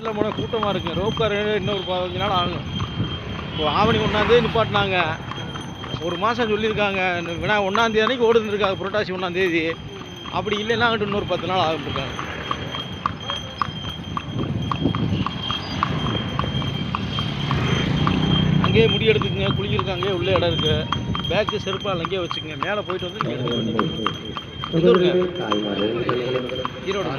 பஸ்ஸில் போனால் கூட்டமாக இருக்குது. ரோப்கார் இன்னொரு 15 நாள் ஆகும். இப்போ ஆவணி 1ஆந்தேதி நிப்பாட்டினாங்க. ஒரு மாதம் சொல்லியிருக்காங்க. வினா 1ஆந்தேதி அன்றைக்கி ஓடுன்னு இருக்காங்க, புரட்டாசி 1ஆந்தேதி. அப்படி இல்லைன்னா அங்கிட்டு இன்னொரு 10 நாள் ஆகிட்டுருக்காங்க. அங்கேயே முடி எடுத்துக்கங்க, குளிக்கிறதுக்கு அங்கேயே உள்ளே இடம் இருக்குது. பேக்கு செருப்பால் அங்கேயே வச்சுக்கோங்க. மேலே போயிட்டு வந்து நீங்கள் எடுத்துக்க வேண்டியது. ஈரோடு.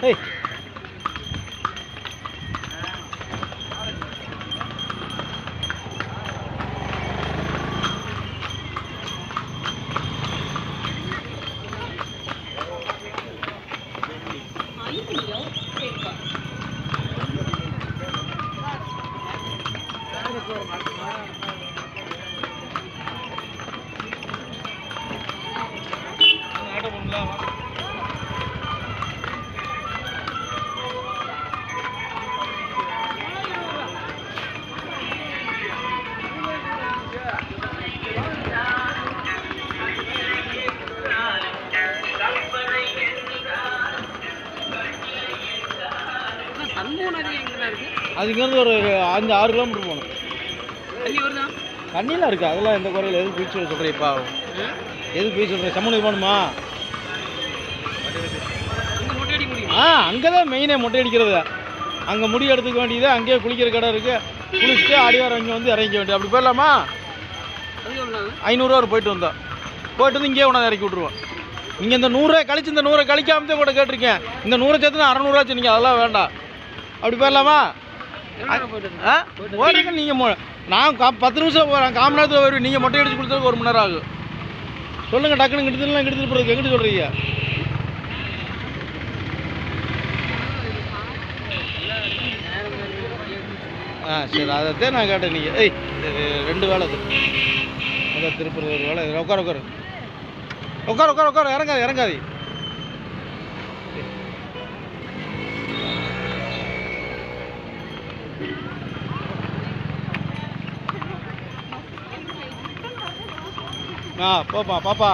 Hey. அதுக்கு ஒரு 5-6 கிலோமீட்டர் போகணும். தண்ணிலாம் இருக்குது, அதெல்லாம் எந்த குறையில். எதுக்கு பீச் சொல்கிறீப்பா? எதுக்கு பீச் சொல்கிறேன்? சமூக போகணுமா? அங்கே தான் மெயினே மொட்டை அடிக்கிறது. அங்கே முடி எடுத்துக்க வேண்டியது. அங்கேயே குளிக்கிற கடை இருக்குது. குளிச்சுட்டு அடிவாரம் இங்கே வந்து இறங்கிக்க வேண்டியது. அப்படி போயிடலாமா? 500 போயிட்டு வந்தோம். போயிட்டு வந்து இங்கேயே உணவு இறக்கி விட்ருவோம். நீங்கள் இந்த 100 கழிச்சு இந்த 100 கழிக்காமத்தே கூட கேட்டிருக்கேன். இந்த 100 சேர்த்து 600 சொன்னீங்க. அதெல்லாம் வேண்டாம். அப்படி போயிடலாமா? போடுங்க நீங்கள். நான் 10 நிமிஷம் போகிறேன், 1/4 மணி நேரத்தில் வருவேன். நீங்கள் மொட்டை அடிச்சு கொடுத்ததுக்கு 1 மணி நேரம் ஆகும். சொல்லுங்கள், டக்குன்னு எடுத்துட்டு போகிறதுக்கு எங்கிட்டு சொல்கிறீங்க? சரி, அதைத்தான் நான் கேட்டேன். நீங்கள் 2 வேலை அதான் திருப்பூர் ஒரு வேலை. உட்கார இறங்காது. போப்பா பாப்பா.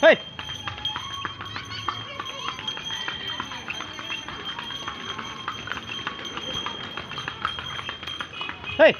Hey! Hey!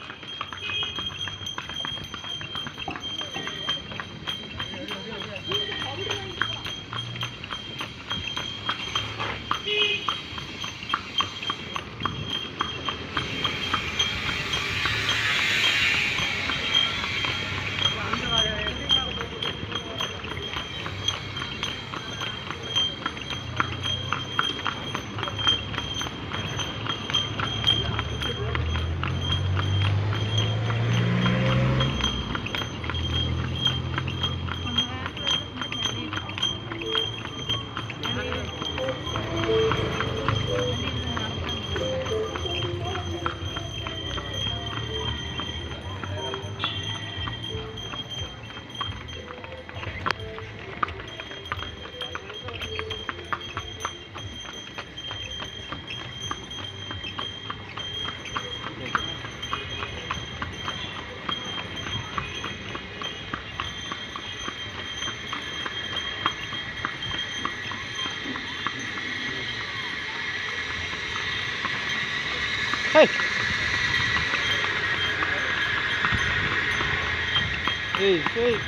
ஏய் ஏய்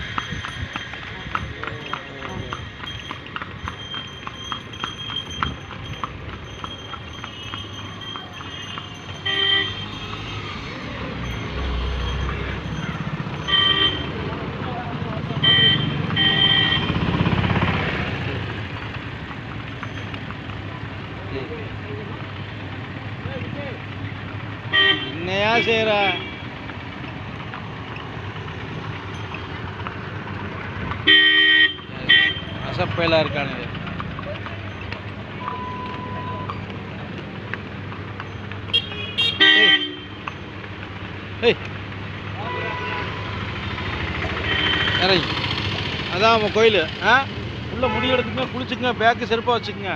என்னையா செய்யற அசப்பையில இருக்கானுங்க இறங்கி அதான் நம்ம கோயில் உள்ள முடி எடுத்துங்க குளிச்சுக்குங்க பேக்கு செருப்பாக வச்சுக்கோங்க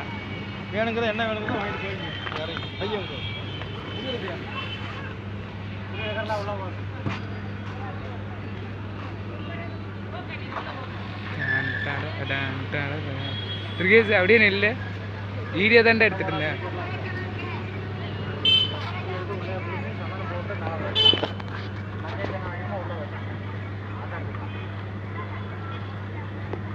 வேணுங்கிற என்ன வேணுங்கிறத வாங்கிட்டு போயிடுங்க இறங்கி ஐயோ அப்படியே நெல்லு வீடியோ தாண்டா எடுத்துட்டு இருந்தேன்.